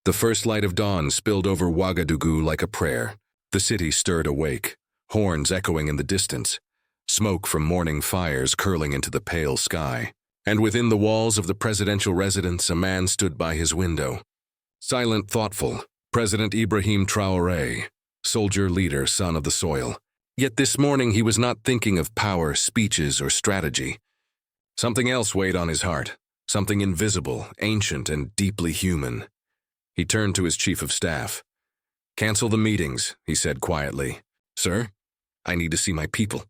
The first light of dawn spilled over Ouagadougou like a prayer. The city stirred awake, horns echoing in the distance, smoke from morning fires curling into the pale sky. And within the walls of the presidential residence, a man stood by his window. Silent, thoughtful, President Ibrahim Traoré, soldier, leader, son of the soil. Yet this morning he was not thinking of power, speeches, or strategy. Something else weighed on his heart, something invisible, ancient, and deeply human. He turned to his chief of staff. "Cancel the meetings," he said quietly. "Sir, I need to see my people.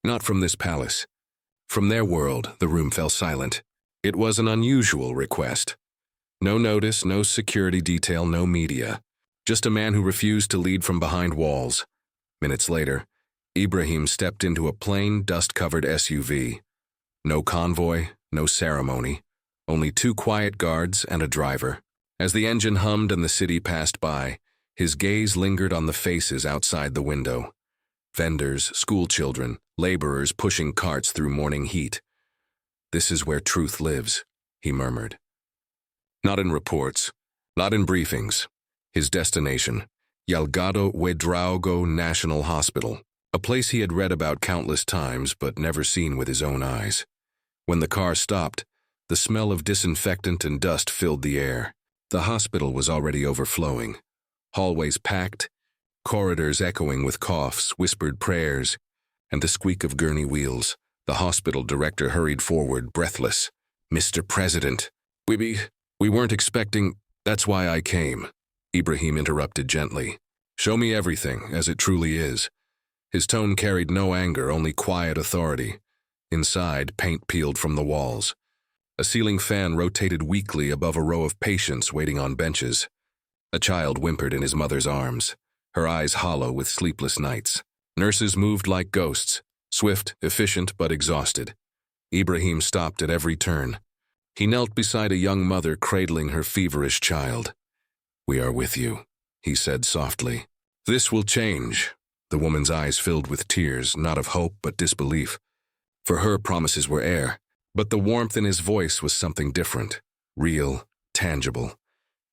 Not from this palace." From their world, the room fell silent. It was an unusual request. No notice, no security detail, no media. Just a man who refused to lead from behind walls. Minutes later, Ibrahim stepped into a plain, dust-covered SUV. No convoy, no ceremony, only two quiet guards and a driver. As the engine hummed and the city passed by, his gaze lingered on the faces outside the window. Vendors, schoolchildren, laborers pushing carts through morning heat. "This is where truth lives," he murmured. Not in reports, not in briefings. His destination, Delgado Ouedraogo National Hospital, a place he had read about countless times but never seen with his own eyes. When the car stopped, the smell of disinfectant and dust filled the air. The hospital was already overflowing. Hallways packed, corridors echoing with coughs, whispered prayers, and the squeak of gurney wheels. The hospital director hurried forward, breathless. "Mr. President, we weren't expecting—" "That's why I came," Ibrahim interrupted gently. "Show me everything as it truly is." His tone carried no anger, only quiet authority. Inside, paint peeled from the walls. A ceiling fan rotated weakly above a row of patients waiting on benches. A child whimpered in his mother's arms, her eyes hollow with sleepless nights. Nurses moved like ghosts, swift, efficient, but exhausted. Ibrahim stopped at every turn. He knelt beside a young mother cradling her feverish child. "We are with you," he said softly. "This will change." The woman's eyes filled with tears, not of hope but disbelief. For her, promises were air, but the warmth in his voice was something different, real, tangible.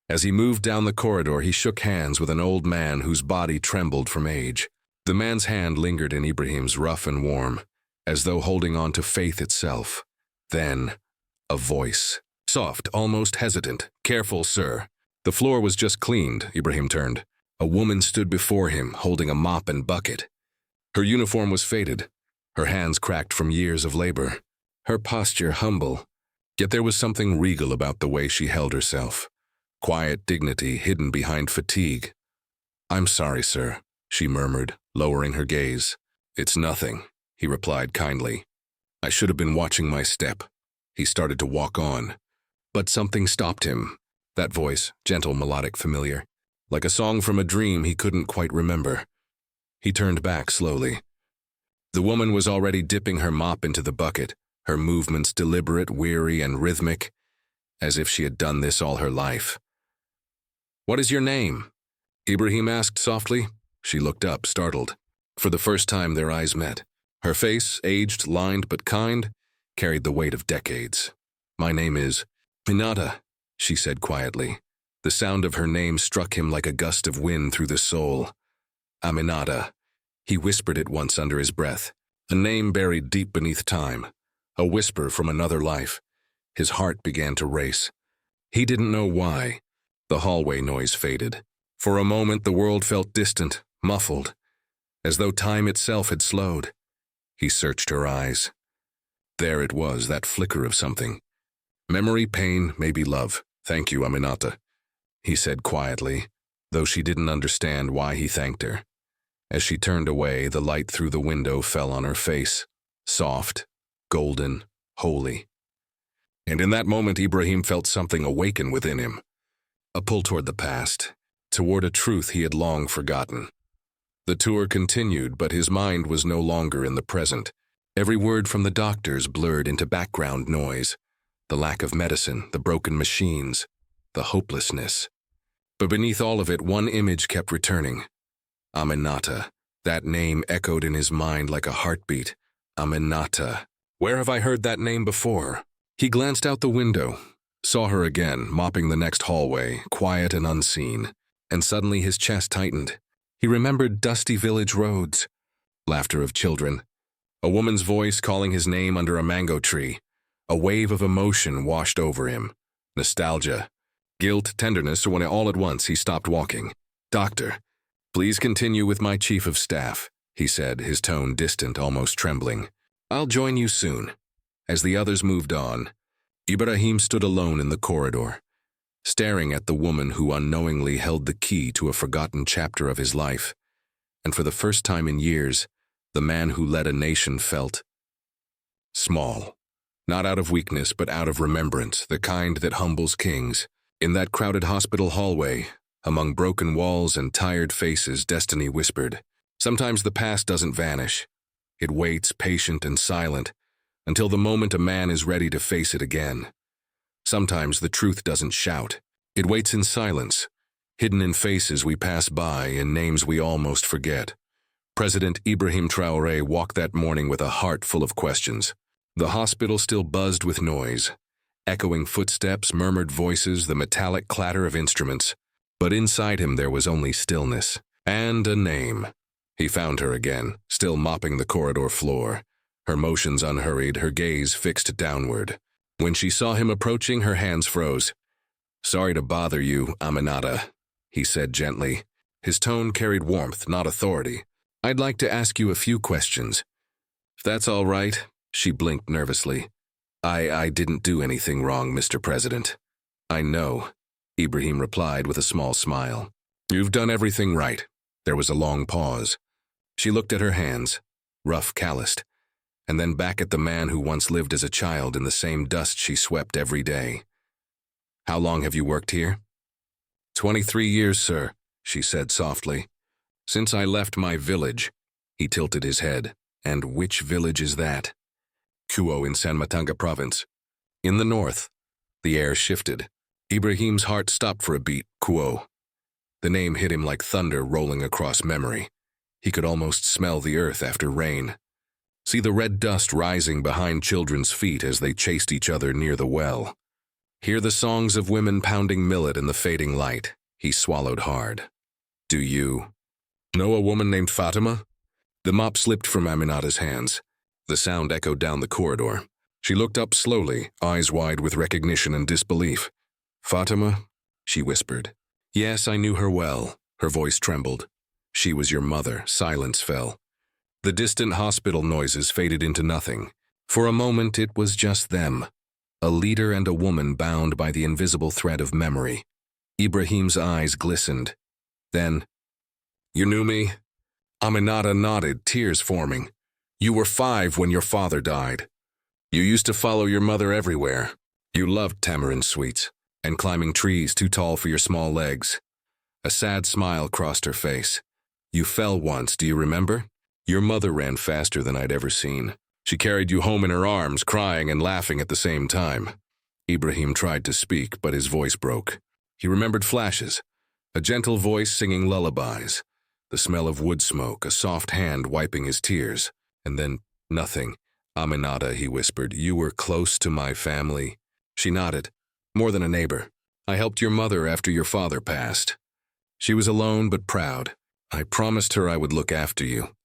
As he moved down the corridor, he shook hands with an old man whose body trembled from age. The man's hand lingered in Ibrahim's, rough and warm, as though holding on to faith itself. Then, a voice. Soft, almost hesitant. "Careful, sir." The floor was just cleaned, Ibrahim turned. A woman stood before him, holding a mop and bucket. Her uniform was faded, her hands cracked from years of labor, her posture humble. Yet there was something regal about the way she held herself. Quiet dignity hidden behind fatigue. "I'm sorry, sir," she murmured, lowering her gaze. "It's nothing," he replied kindly. "I should have been watching my step." He started to walk on, but something stopped him. That voice, gentle, melodic, familiar. Like a song from a dream he couldn't quite remember. He turned back slowly. The woman was already dipping her mop into the bucket, her movements deliberate, weary, and rhythmic, as if she had done this all her life. "What is your name?" Ibrahim asked softly. She looked up, startled. For the first time their eyes met. Her face, aged, lined, but kind, carried the weight of decades. "My name is Aminata," she said quietly. The sound of her name struck him like a gust of wind through the soul. Aminata. He whispered it once under his breath. A name buried deep beneath time. A whisper from another life. His heart began to race. He didn't know why. The hallway noise faded. For a moment the world felt distant, muffled, as though time itself had slowed. He searched her eyes. There it was, that flicker of something. "Memory, pain, maybe love. Thank you, Aminata," he said quietly, though she didn't understand why he thanked her. As she turned away, the light through the window fell on her face, soft, golden, holy. And in that moment, Ibrahim felt something awaken within him. A pull toward the past, toward a truth he had long forgotten. The tour continued, but his mind was no longer in the present. Every word from the doctors blurred into background noise. The lack of medicine, the broken machines, the hopelessness. But beneath all of it, one image kept returning. Aminata. That name echoed in his mind like a heartbeat. Aminata. Where have I heard that name before? He glanced out the window. Saw her again, mopping the next hallway, quiet and unseen. And suddenly his chest tightened. He remembered dusty village roads. Laughter of children. A woman's voice calling his name under a mango tree. A wave of emotion washed over him. Nostalgia. Guilt, tenderness, when all at once he stopped walking. "Doctor, please continue with my chief of staff," he said, his tone distant, almost trembling. "I'll join you soon." As the others moved on, Ibrahim stood alone in the corridor, staring at the woman who unknowingly held the key to a forgotten chapter of his life. And for the first time in years, the man who led a nation felt small. Not out of weakness, but out of remembrance, the kind that humbles kings. In that crowded hospital hallway, among broken walls and tired faces, destiny whispered, "Sometimes the past doesn't vanish. It waits, patient and silent, until the moment a man is ready to face it again. Sometimes the truth doesn't shout. It waits in silence, hidden in faces we pass by and names we almost forget." President Ibrahim Traoré walked that morning with a heart full of questions. The hospital still buzzed with noise. Echoing footsteps, murmured voices, the metallic clatter of instruments. But inside him there was only stillness. And a name. He found her again, still mopping the corridor floor. Her motions unhurried, her gaze fixed downward. When she saw him approaching, her hands froze. "Sorry to bother you, Aminata," he said gently. His tone carried warmth, not authority. "I'd like to ask you a few questions." "If that's all right," she blinked nervously. I didn't do anything wrong, Mr. President." "I know," Ibrahim replied with a small smile. "You've done everything right." There was a long pause. She looked at her hands, rough, calloused, and then back at the man who once lived as a child in the same dust she swept every day. "How long have you worked here?" 23 years, sir," she said softly. "Since I left my village." He tilted his head. "And which village is that?" "Kuo in San Matanga province." "In the north." The air shifted. Ibrahim's heart stopped for a beat. Kuo. The name hit him like thunder rolling across memory. He could almost smell the earth after rain. See the red dust rising behind children's feet as they chased each other near the well. Hear the songs of women pounding millet in the fading light. He swallowed hard. "Do you know a woman named Fatima?" The mop slipped from Aminata's hands. The sound echoed down the corridor. She looked up slowly, eyes wide with recognition and disbelief. "Fatima?" she whispered. "Yes, I knew her well." Her voice trembled. "She was your mother." Silence fell. The distant hospital noises faded into nothing. For a moment, it was just them. A leader and a woman bound by the invisible thread of memory. Ibrahim's eyes glistened. Then, "You knew me?" Aminata nodded, tears forming. "You were 5 when your father died. You used to follow your mother everywhere. You loved tamarind sweets and climbing trees too tall for your small legs." A sad smile crossed her face. "You fell once, do you remember? Your mother ran faster than I'd ever seen. She carried you home in her arms, crying and laughing at the same time." Ibrahim tried to speak, but his voice broke. He remembered flashes. A gentle voice singing lullabies. The smell of wood smoke, a soft hand wiping his tears. And then, nothing. "Aminata," he whispered, "you were close to my family." She nodded. "More than a neighbor. I helped your mother after your father passed. She was alone but proud. I promised her I would look after you."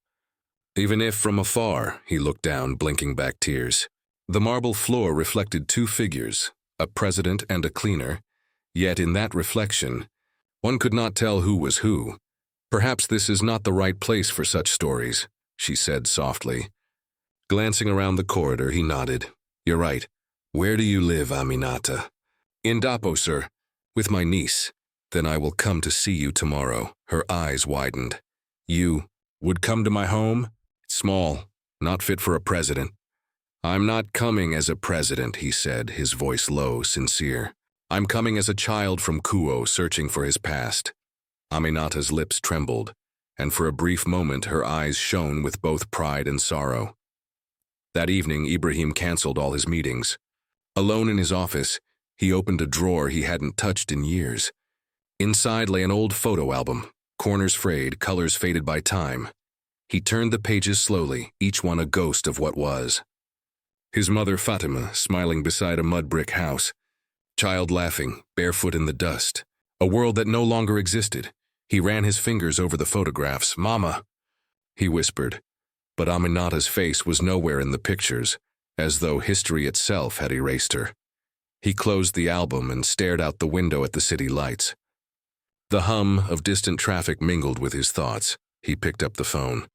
Even if from afar, he looked down, blinking back tears. The marble floor reflected 2 figures, a president and a cleaner. Yet in that reflection, one could not tell who was who. "Perhaps this is not the right place for such stories," she said softly. Glancing around the corridor, he nodded. "You're right. Where do you live, Aminata?" "In Dapo, sir, with my niece." "Then I will come to see you tomorrow." Her eyes widened. "You would come to my home?" "It's small, not fit for a president." "I'm not coming as a president," he said, his voice low, sincere. "I'm coming as a child from Kuo, searching for his past." Aminata's lips trembled, and for a brief moment her eyes shone with both pride and sorrow. That evening, Ibrahim canceled all his meetings. Alone in his office, he opened a drawer he hadn't touched in years. Inside lay an old photo album, corners frayed, colors faded by time. He turned the pages slowly, each one a ghost of what was. His mother Fatima, smiling beside a mud brick house. Child laughing, barefoot in the dust. A world that no longer existed. He ran his fingers over the photographs. "Mama," he whispered. But Aminata's face was nowhere in the pictures, as though history itself had erased her. He closed the album and stared out the window at the city lights. The hum of distant traffic mingled with his thoughts. He picked up the phone.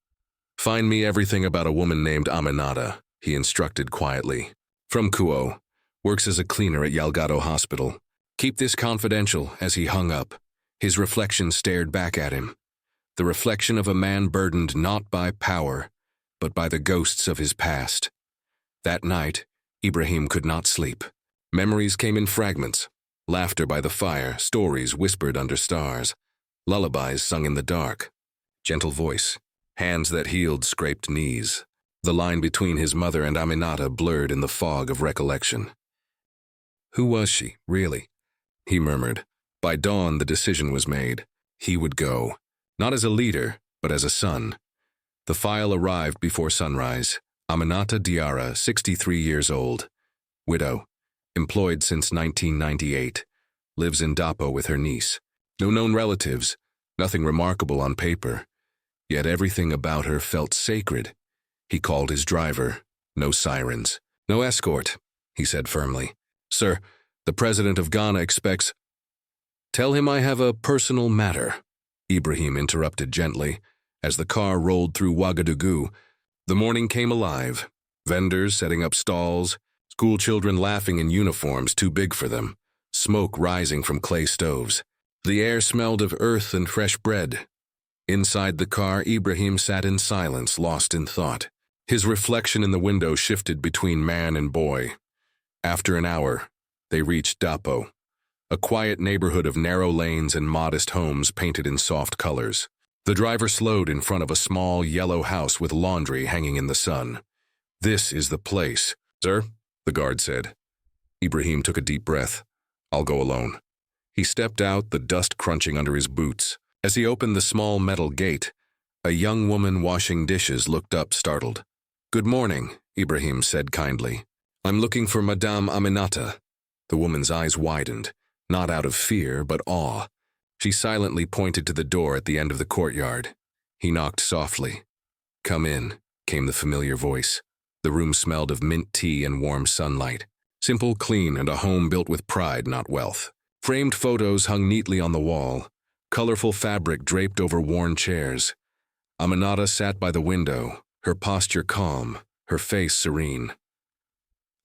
"Find me everything about a woman named Aminata," he instructed quietly. "From Kuo. Works as a cleaner at Yalgado Hospital. Keep this confidential." As he hung up, his reflection stared back at him. The reflection of a man burdened not by power, but by the ghosts of his past. That night, Ibrahim could not sleep. Memories came in fragments. Laughter by the fire, stories whispered under stars, lullabies sung in the dark. Gentle voice, hands that healed scraped knees. The line between his mother and Aminata blurred in the fog of recollection. Who was she, really? He murmured. By dawn, the decision was made. He would go, not as a leader, but as a son. The file arrived before sunrise. Aminata Diarra, 63 years old. Widow. Employed since 1998. Lives in Dapo with her niece. No known relatives. Nothing remarkable on paper. Yet everything about her felt sacred. He called his driver. No sirens. No escort, he said firmly. "Sir, the President of Ghana expects—" "Tell him I have a personal matter," Ibrahim interrupted gently. As the car rolled through Ouagadougou, the morning came alive. Vendors setting up stalls, school children laughing in uniforms too big for them, smoke rising from clay stoves. The air smelled of earth and fresh bread. Inside the car, Ibrahim sat in silence, lost in thought. His reflection in the window shifted between man and boy. After an hour, they reached Dapo, a quiet neighborhood of narrow lanes and modest homes painted in soft colors. The driver slowed in front of a small yellow house with laundry hanging in the sun. "This is the place." "Sir," the guard said. Ibrahim took a deep breath. "I'll go alone." He stepped out, the dust crunching under his boots. As he opened the small metal gate, a young woman washing dishes looked up, startled. "Good morning," Ibrahim said kindly. "I'm looking for Madame Aminata." The woman's eyes widened, not out of fear, but awe. She silently pointed to the door at the end of the courtyard. He knocked softly. "Come in," came the familiar voice. The room smelled of mint tea and warm sunlight. Simple, clean, and a home built with pride, not wealth. Framed photos hung neatly on the wall. Colorful fabric draped over worn chairs. Aminata sat by the window, her posture calm, her face serene.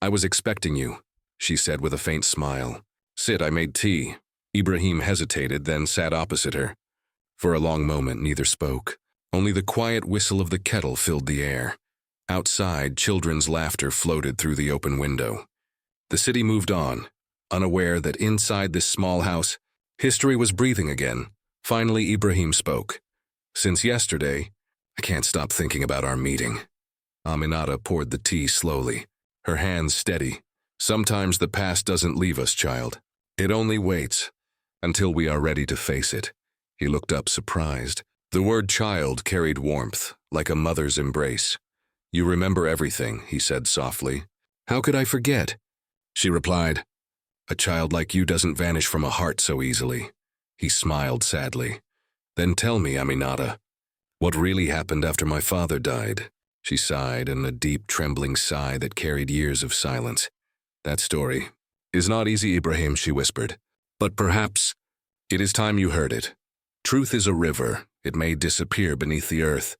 "I was expecting you," she said with a faint smile. "Sit, I made tea." Ibrahim hesitated, then sat opposite her. For a long moment, neither spoke. Only the quiet whistle of the kettle filled the air. Outside, children's laughter floated through the open window. The city moved on, unaware that inside this small house, history was breathing again. Finally, Ibrahim spoke. "Since yesterday, I can't stop thinking about our meeting." Aminata poured the tea slowly, her hands steady. "Sometimes the past doesn't leave us, child. It only waits, until we are ready to face it." He looked up, surprised. The word child carried warmth, like a mother's embrace. "You remember everything," he said softly. "How could I forget?" She replied, "A child like you doesn't vanish from a heart so easily." He smiled sadly. "Then tell me, Aminata, what really happened after my father died?" She sighed in a deep, trembling sigh that carried years of silence. "That story is not easy, Ibrahim," she whispered. "But perhaps it is time you heard it. Truth is a river. It may disappear beneath the earth,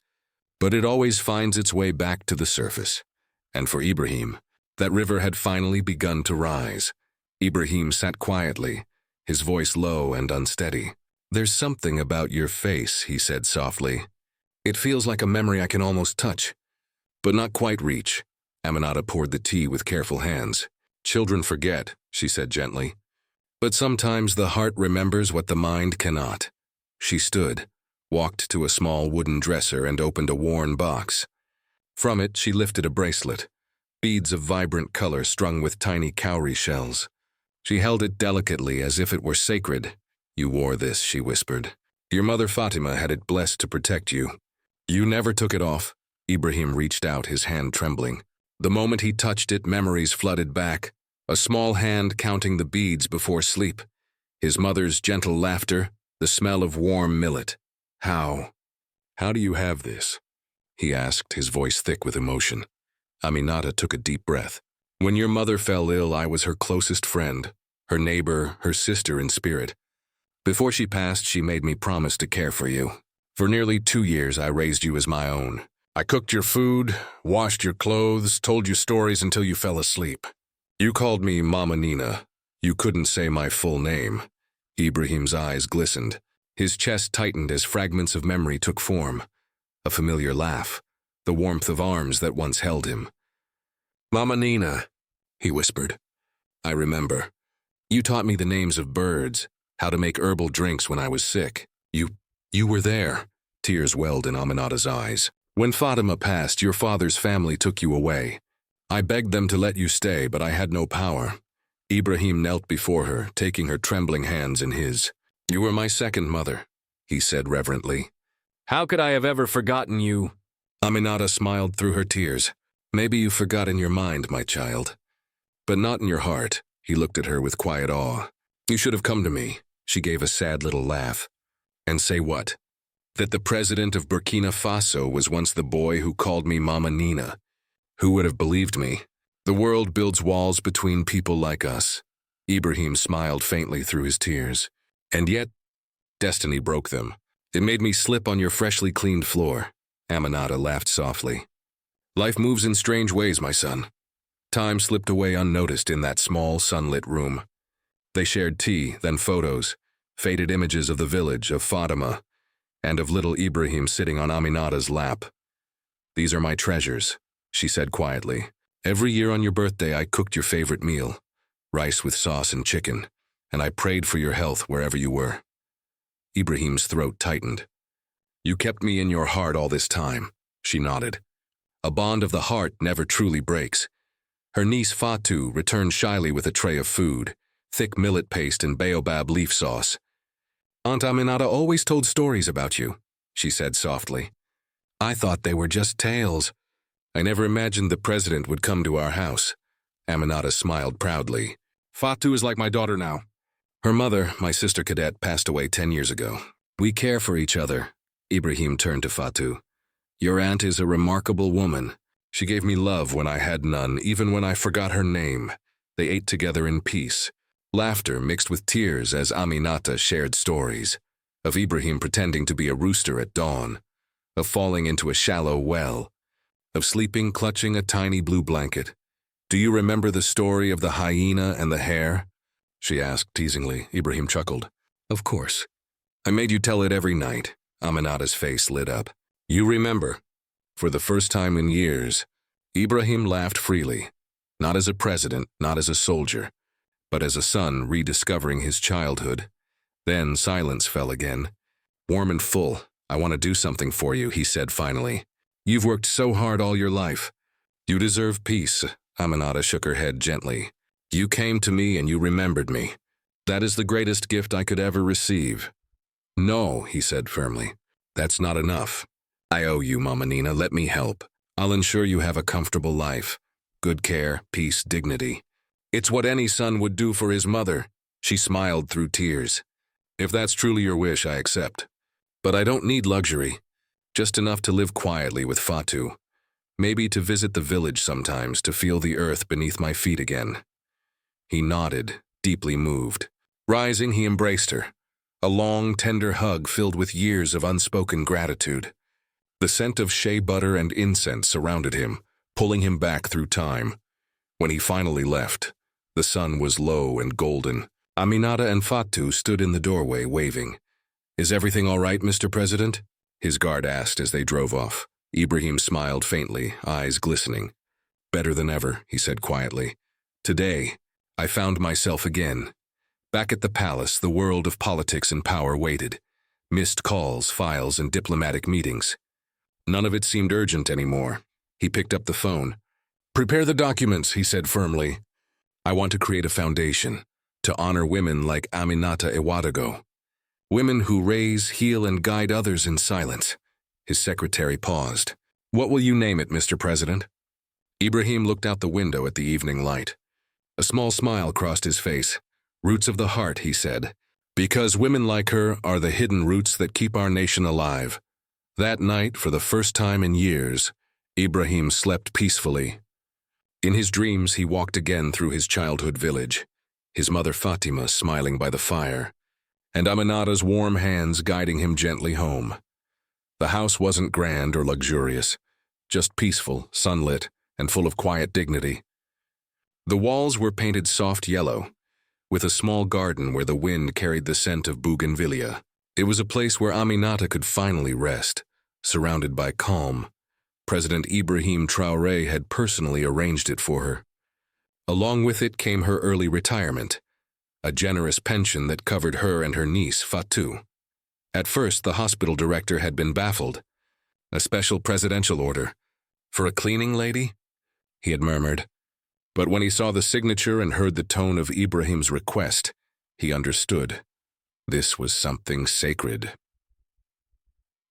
but it always finds its way back to the surface." And for Ibrahim, that river had finally begun to rise. Ibrahim sat quietly, his voice low and unsteady. "There's something about your face," he said softly. "It feels like a memory I can almost touch, but not quite reach." Aminata poured the tea with careful hands. "Children forget," she said gently. "But sometimes the heart remembers what the mind cannot." She stood, walked to a small wooden dresser and opened a worn box. From it, she lifted a bracelet, beads of vibrant color strung with tiny cowrie shells. She held it delicately as if it were sacred. "You wore this," she whispered. "Your mother Fatima had it blessed to protect you. You never took it off." Ibrahim reached out, his hand trembling. The moment he touched it, memories flooded back. a small hand counting the beads before sleep, his mother's gentle laughter, the smell of warm millet. How do you have this? He asked, his voice thick with emotion. Aminata took a deep breath. When your mother fell ill, I was her closest friend, her neighbor, her sister in spirit. Before she passed, she made me promise to care for you. For nearly 2 years, I raised you as my own. I cooked your food, washed your clothes, told you stories until you fell asleep. You called me Mama Nina. You couldn't say my full name. Ibrahim's eyes glistened. His chest tightened as fragments of memory took form. A familiar laugh, the warmth of arms that once held him. Mama Nina, he whispered. I remember. You taught me the names of birds, how to make herbal drinks when I was sick. You were there. Tears welled in Aminata's eyes. When Fatima passed, your father's family took you away. I begged them to let you stay, but I had no power. Ibrahim knelt before her, taking her trembling hands in his. You were my second mother, he said reverently. How could I have ever forgotten you? Aminata smiled through her tears. Maybe you forgot in your mind, my child. But not in your heart. He looked at her with quiet awe. You should have come to me. She gave a sad little laugh. And say what? That the president of Burkina Faso was once the boy who called me Mama Nina. Who would have believed me? The world builds walls between people like us. Ibrahim smiled faintly through his tears. And yet, destiny broke them. It made me slip on your freshly cleaned floor. Aminata laughed softly. Life moves in strange ways, my son. Time slipped away unnoticed in that small, sunlit room. They shared tea, then photos, faded images of the village, of Fatima, and of little Ibrahim sitting on Aminata's lap. These are my treasures, she said quietly. Every year on your birthday I cooked your favorite meal, rice with sauce and chicken, and I prayed for your health wherever you were. Ibrahim's throat tightened. You kept me in your heart all this time, she nodded. A bond of the heart never truly breaks. Her niece Fatou returned shyly with a tray of food, thick millet paste and baobab leaf sauce. Aunt Aminata always told stories about you, she said softly. I thought they were just tales. I never imagined the president would come to our house. Aminata smiled proudly. Fatou is like my daughter now. Her mother, my sister cadet, passed away 10 years ago. We care for each other. Ibrahim turned to Fatou. Your aunt is a remarkable woman. She gave me love when I had none, even when I forgot her name. They ate together in peace. Laughter mixed with tears as Aminata shared stories. Of Ibrahim pretending to be a rooster at dawn. Of falling into a shallow well. Of sleeping clutching a tiny blue blanket. Do you remember the story of the hyena and the hare? She asked teasingly. Ibrahim chuckled. Of course. I made you tell it every night. Aminata's face lit up. You remember. For the first time in years, Ibrahim laughed freely. Not as a president, not as a soldier, but as a son rediscovering his childhood. Then silence fell again. Warm and full. I want to do something for you, he said finally. You've worked so hard all your life. You deserve peace. Aminata shook her head gently. You came to me and you remembered me. That is the greatest gift I could ever receive. No, he said firmly. That's not enough. I owe you, Mama Nina. Let me help. I'll ensure you have a comfortable life. Good care, peace, dignity. It's what any son would do for his mother. She smiled through tears. If that's truly your wish, I accept. But I don't need luxury. Just enough to live quietly with Fatou. Maybe to visit the village sometimes, to feel the earth beneath my feet again. He nodded, deeply moved. Rising, he embraced her. A long, tender hug filled with years of unspoken gratitude. The scent of shea butter and incense surrounded him, pulling him back through time. When he finally left, the sun was low and golden. Aminata and Fatou stood in the doorway, waving. Is everything all right, Mr. President? His guard asked as they drove off. Ibrahim smiled faintly, eyes glistening. Better than ever, he said quietly. Today, I found myself again. Back at the palace, the world of politics and power waited. Missed calls, files, and diplomatic meetings. None of it seemed urgent anymore. He picked up the phone. Prepare the documents, he said firmly. I want to create a foundation to honor women like Aminata Iwadago. Women who raise, heal, and guide others in silence. His secretary paused. What will you name it, Mr. President? Ibrahim looked out the window at the evening light. A small smile crossed his face. Roots of the heart, he said. Because women like her are the hidden roots that keep our nation alive. That night, for the first time in years, Ibrahim slept peacefully. In his dreams, he walked again through his childhood village, his mother Fatima smiling by the fire, and Aminata's warm hands guiding him gently home. The house wasn't grand or luxurious, just peaceful, sunlit, and full of quiet dignity. The walls were painted soft yellow, with a small garden where the wind carried the scent of bougainvillea. It was a place where Aminata could finally rest, surrounded by calm. President Ibrahim Traoré had personally arranged it for her. Along with it came her early retirement, a generous pension that covered her and her niece, Fatou. At first, the hospital director had been baffled. A special presidential order. For a cleaning lady? He had murmured. But when he saw the signature and heard the tone of Ibrahim's request, he understood. This was something sacred.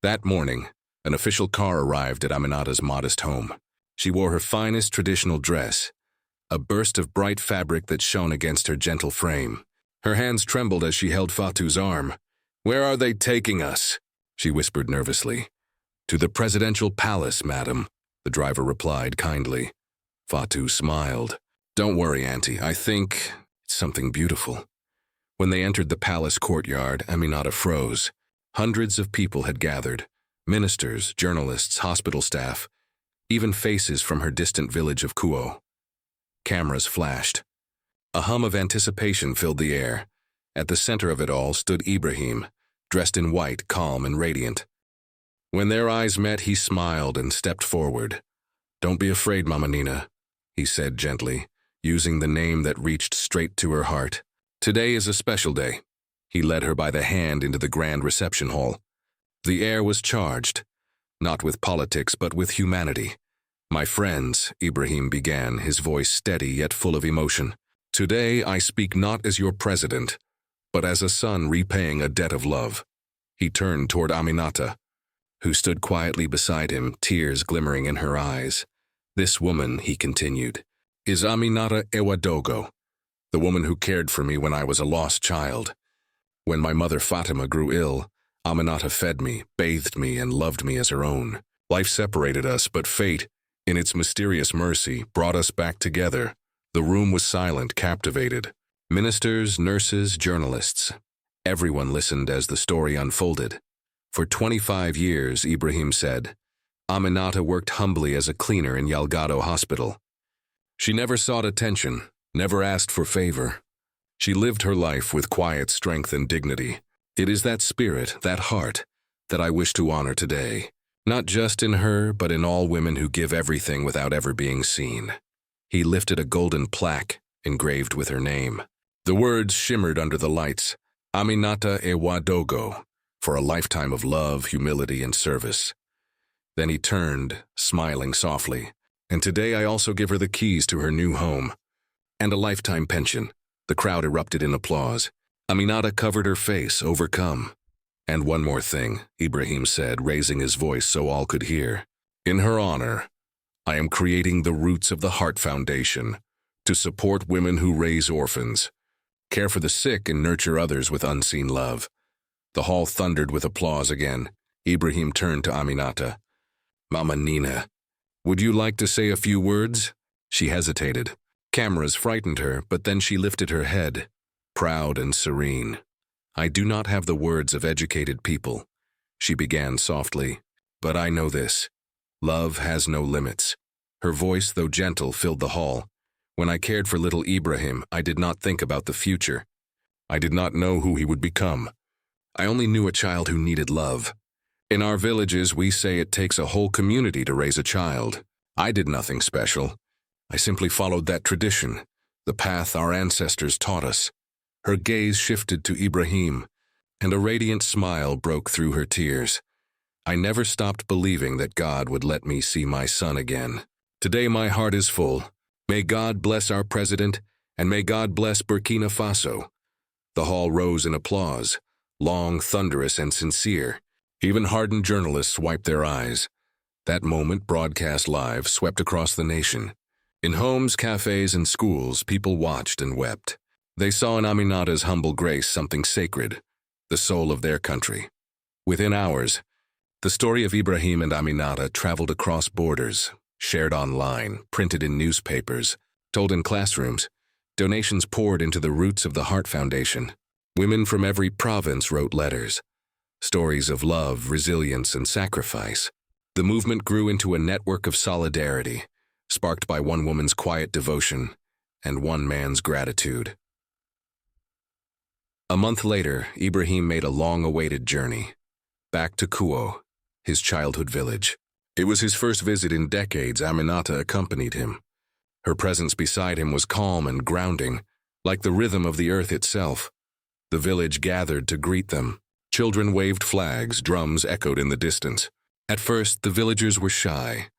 That morning, an official car arrived at Aminata's modest home. She wore her finest traditional dress, a burst of bright fabric that shone against her gentle frame. Her hands trembled as she held Fatou's arm. "Where are they taking us?" she whispered nervously. "To the presidential palace, madam," the driver replied kindly. Fatou smiled. "Don't worry, Auntie. I think it's something beautiful." When they entered the palace courtyard, Aminata froze. Hundreds of people had gathered. Ministers, journalists, hospital staff, even faces from her distant village of Kuo. Cameras flashed. A hum of anticipation filled the air. At the center of it all stood Ibrahim, dressed in white, calm and radiant. When their eyes met, he smiled and stepped forward. "Don't be afraid, Mama Nina," he said gently, using the name that reached straight to her heart. "Today is a special day." He led her by the hand into the grand reception hall. The air was charged, not with politics but with humanity. "My friends," Ibrahim began, his voice steady yet full of emotion. "Today I speak not as your president, but as a son repaying a debt of love." He turned toward Aminata, who stood quietly beside him, tears glimmering in her eyes. "This woman," he continued, "is Aminata Ewadogo, the woman who cared for me when I was a lost child. When my mother Fatima grew ill, Aminata fed me, bathed me, and loved me as her own. Life separated us, but fate, in its mysterious mercy, brought us back together." The room was silent, captivated. Ministers, nurses, journalists. Everyone listened as the story unfolded. For 25 years, Ibrahim said, Aminata worked humbly as a cleaner in Yalgado Hospital. She never sought attention, never asked for favor. She lived her life with quiet strength and dignity. It is that spirit, that heart, that I wish to honor today. Not just in her, but in all women who give everything without ever being seen. He lifted a golden plaque, engraved with her name. The words shimmered under the lights, Aminata Ewadogo, for a lifetime of love, humility, and service. Then he turned, smiling softly. "And today I also give her the keys to her new home. And a lifetime pension." The crowd erupted in applause. Aminata covered her face, overcome. "And one more thing," Ibrahim said, raising his voice so all could hear. "In her honor, I am creating the Roots of the Heart Foundation to support women who raise orphans, care for the sick, and nurture others with unseen love." The hall thundered with applause again. Ibrahim turned to Aminata. "Mama Nina, would you like to say a few words?" She hesitated. Cameras frightened her, but then she lifted her head, proud and serene. "I do not have the words of educated people," she began softly, "but I know this. Love has no limits." Her voice, though gentle, filled the hall. "When I cared for little Ibrahim, I did not think about the future. I did not know who he would become. I only knew a child who needed love. In our villages, we say it takes a whole community to raise a child. I did nothing special. I simply followed that tradition, the path our ancestors taught us." Her gaze shifted to Ibrahim, and a radiant smile broke through her tears. "I never stopped believing that God would let me see my son again. Today my heart is full. May God bless our president, and may God bless Burkina Faso." The hall rose in applause, long, thunderous, and sincere. Even hardened journalists wiped their eyes. That moment, broadcast live, swept across the nation. In homes, cafes, and schools, people watched and wept. They saw in Aminata's humble grace something sacred, the soul of their country. Within hours, the story of Ibrahim and Aminata traveled across borders, shared online, printed in newspapers, told in classrooms. Donations poured into the Roots of the Heart Foundation. Women from every province wrote letters, stories of love, resilience, and sacrifice. The movement grew into a network of solidarity, sparked by one woman's quiet devotion and one man's gratitude. A month later, Ibrahim made a long-awaited journey, back to Kuo, his childhood village. It was his first visit in decades. Aminata accompanied him. Her presence beside him was calm and grounding, like the rhythm of the earth itself. The village gathered to greet them. Children waved flags, drums echoed in the distance. At first, the villagers were shy,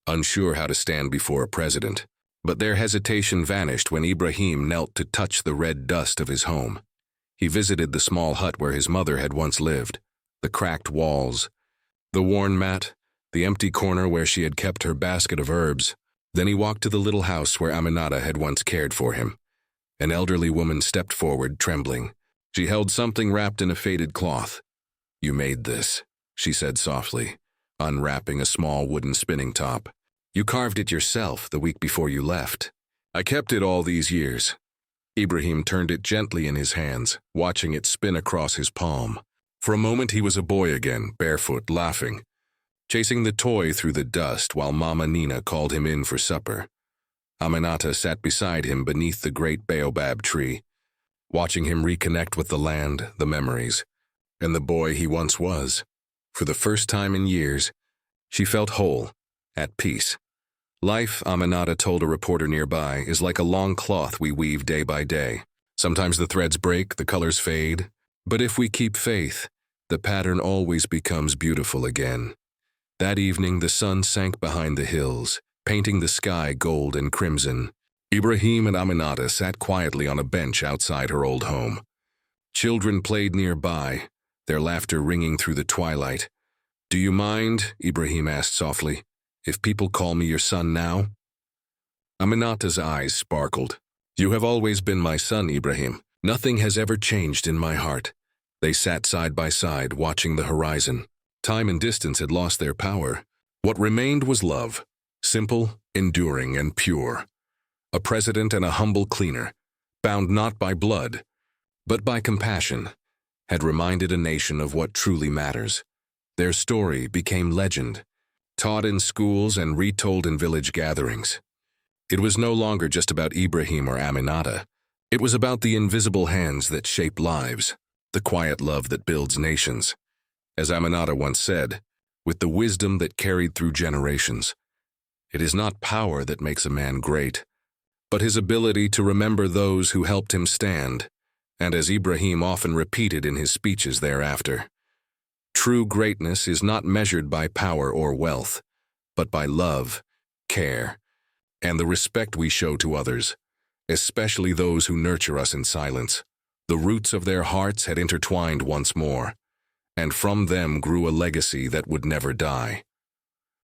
unsure how to stand before a president. But their hesitation vanished when Ibrahim knelt to touch the red dust of his home. He visited the small hut where his mother had once lived, the cracked walls, the worn mat, the empty corner where she had kept her basket of herbs. Then he walked to the little house where Aminata had once cared for him. An elderly woman stepped forward, trembling. She held something wrapped in a faded cloth. "You made this," she said softly, unwrapping a small wooden spinning top. "You carved it yourself the week before you left." "I kept it all these years." Ibrahim turned it gently in his hands, watching it spin across his palm. For a moment he was a boy again, barefoot, laughing, chasing the toy through the dust while Mama Nina called him in for supper. Aminata sat beside him beneath the great baobab tree, watching him reconnect with the land, the memories, and the boy he once was. For the first time in years, she felt whole, at peace. Life, Aminata told a reporter nearby, is like a long cloth we weave day by day. Sometimes the threads break, the colors fade, but if we keep faith, the pattern always becomes beautiful again. That evening, the sun sank behind the hills, painting the sky gold and crimson. Ibrahim and Aminata sat quietly on a bench outside her old home. Children played nearby, their laughter ringing through the twilight. "Do you mind," Ibrahim asked softly, "if people call me your son now?" Aminata's eyes sparkled. "You have always been my son, Ibrahim. Nothing has ever changed in my heart." They sat side by side, watching the horizon. Time and distance had lost their power. What remained was love, simple, enduring, and pure. A president and a humble cleaner, bound not by blood, but by compassion, had reminded a nation of what truly matters. Their story became legend, taught in schools and retold in village gatherings. It was no longer just about Ibrahim or Aminata. It was about the invisible hands that shape lives, the quiet love that builds nations. As Aminata once said, with the wisdom that carried through generations, "It is not power that makes a man great, but his ability to remember those who helped him stand," and as Ibrahim often repeated in his speeches thereafter, "True greatness is not measured by power or wealth, but by love, care, and the respect we show to others, especially those who nurture us in silence." The roots of their hearts had intertwined once more, and from them grew a legacy that would never die.